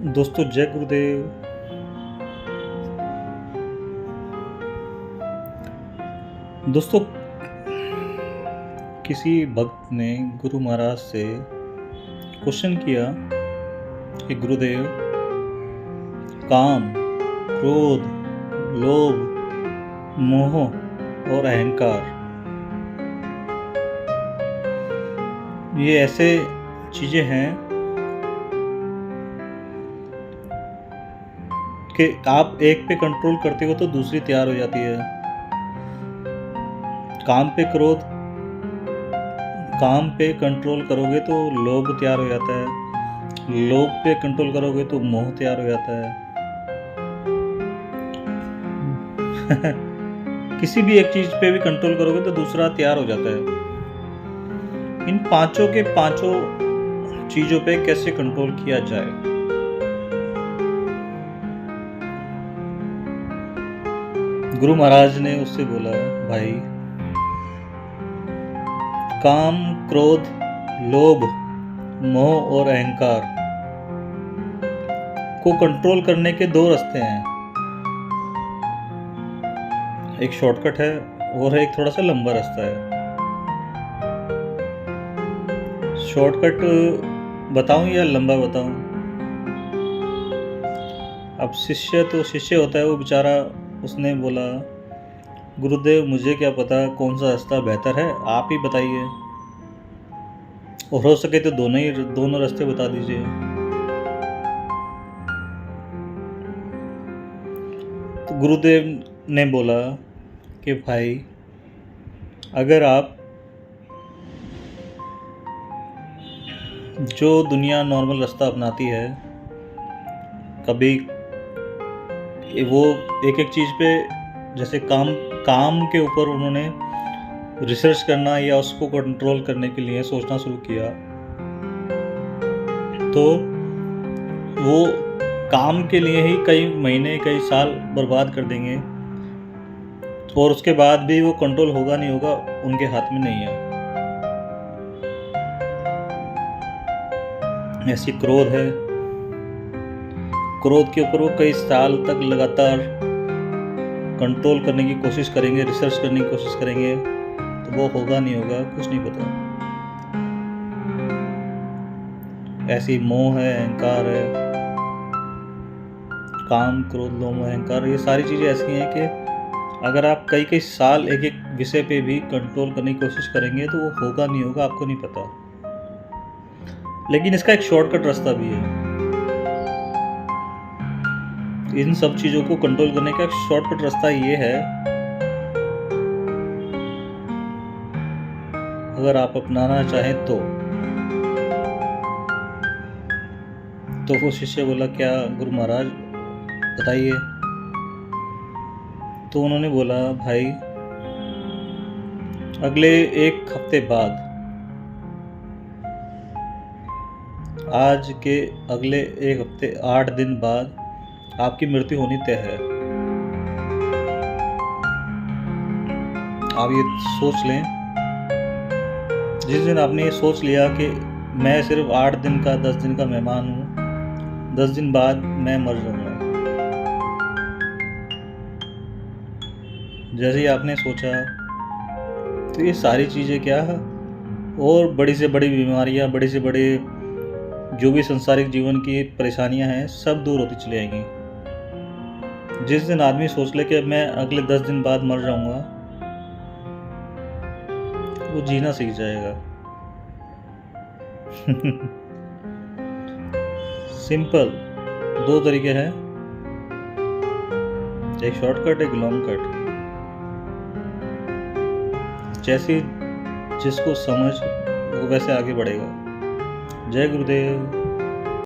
दोस्तों जय गुरुदेव। दोस्तों किसी भक्त ने गुरु महाराज से क्वेश्चन किया कि गुरुदेव, काम, क्रोध, लोभ, मोह और अहंकार ये ऐसे चीजें हैं कि आप एक पे कंट्रोल करते हो तो दूसरी तैयार हो जाती है। काम पे कंट्रोल करोगे तो लोभ तैयार हो जाता है, लोभ पे कंट्रोल करोगे तो मोह तैयार हो जाता है। किसी भी एक चीज पे भी कंट्रोल करोगे तो दूसरा तैयार हो जाता है। इन पांचों के पांचों चीजों पे कैसे कंट्रोल किया जाए? गुरु महाराज ने उससे बोला, भाई, काम, क्रोध, लोभ, मोह और अहंकार को कंट्रोल करने के दो रास्ते हैं। एक शॉर्टकट है और एक थोड़ा सा लंबा रास्ता है। शॉर्टकट बताऊं या लंबा बताऊं? अब शिष्य होता है, वो बेचारा, उसने बोला, गुरुदेव मुझे क्या पता कौन सा रास्ता बेहतर है, आप ही बताइए, और हो सके तो दोनों रास्ते बता दीजिए। तो गुरुदेव ने बोला कि भाई, अगर आप जो दुनिया नॉर्मल रास्ता अपनाती है, कभी वो एक चीज़ पे, जैसे काम के ऊपर उन्होंने रिसर्च करना या उसको कंट्रोल करने के लिए सोचना शुरू किया, तो वो काम के लिए ही कई महीने कई साल बर्बाद कर देंगे, और उसके बाद भी वो कंट्रोल होगा नहीं होगा, उनके हाथ में नहीं है। ऐसी क्रोध है, क्रोध के ऊपर वो कई साल तक लगातार कंट्रोल करने की कोशिश करेंगे, रिसर्च करने की कोशिश करेंगे, तो वो होगा नहीं होगा, कुछ नहीं पता। ऐसी मोह है, अहंकार है, काम, क्रोध, लोभ, अहंकार, ये सारी चीज़ें ऐसी हैं कि अगर आप कई साल एक विषय पे भी कंट्रोल करने की कोशिश करेंगे तो वो होगा नहीं होगा, आपको नहीं पता। लेकिन इसका एक शॉर्टकट रास्ता भी है। इन सब चीज़ों को कंट्रोल करने का एक शॉर्टकट रास्ता ये है, अगर आप अपनाना चाहें तो वो शिष्य बोला, क्या गुरु महाराज बताइए। तो उन्होंने बोला, भाई, अगले एक हफ्ते बाद, आज के अगले एक हफ्ते 8 दिन बाद आपकी मृत्यु होनी तय है। आप ये सोच लें, जिस दिन आपने ये सोच लिया कि मैं सिर्फ 8 दिन का 10 दिन का मेहमान हूँ, 10 दिन बाद मैं मर जाऊंगा, जैसे ही आपने सोचा, तो ये सारी चीज़ें क्या है, और बड़ी से बड़ी बीमारियाँ, बड़ी से बड़े जो भी संसारिक जीवन की परेशानियां हैं, सब दूर होती चली आएंगी। जिस दिन आदमी सोच ले कि मैं अगले 10 दिन बाद मर जाऊंगा, वो जीना सीख जाएगा। सिंपल 2 तरीके हैं, एक शॉर्टकट, एक लॉन्ग कट। जैसी जिसको समझ, वो वैसे आगे बढ़ेगा। जय गुरुदेव।